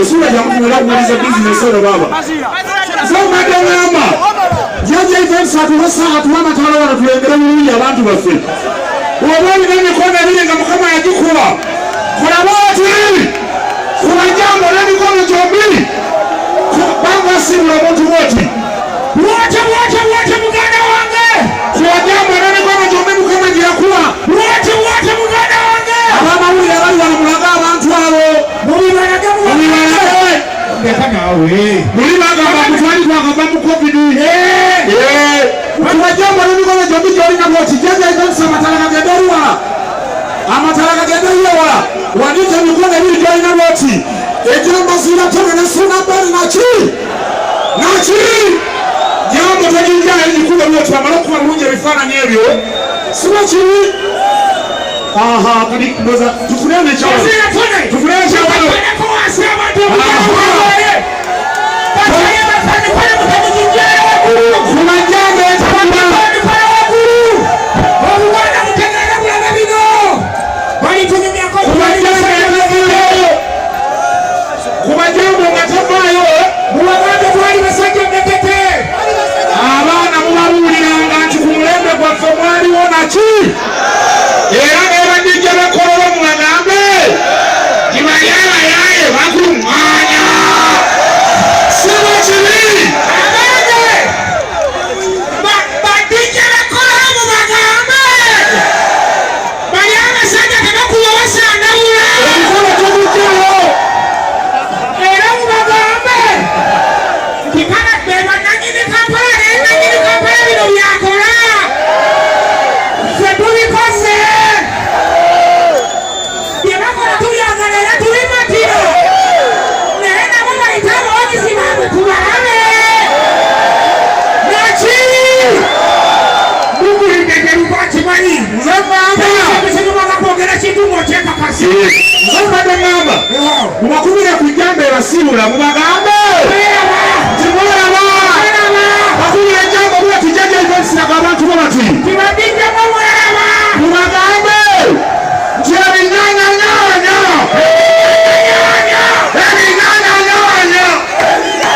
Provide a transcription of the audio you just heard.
Sura jambo kumaliza business sio baba. Sasa madama jaje ifensa tuwasa atuama tawala wanatuendelea mwili ya watu wafe. Waboni nani kona vile kama yajikuwa. Kuna watu hivi. Kuna jambo nani kona jombi. Banga simu na watu wote. Wote muganda wange. Kuna jambo nani kona jombi kama jiakuwa. Wote muganda wange. Ababa huyu ya wale wanamulaga abantu wao. Mulima gamba kutwali kwa gabamu COVID. Kwa jambo nini kwa jambo jori na moti jaja ikansa matalaka gedorwa. Amatalaka gedorwa wala. Wanita mikono hili jori na moti. Ejamba zina tena na suna bali na chi. Jambo tajinja hili kule wote amaloku marunje rifana nyevyo. Sina chini. Aha, kadi mboza tufunene chawa. Tufunene chawa. Mubakumira kujambe basibula mubagambe Timora ba Bakumira jambo bwa tujaje ifensi na abantu babati Tibadinja mama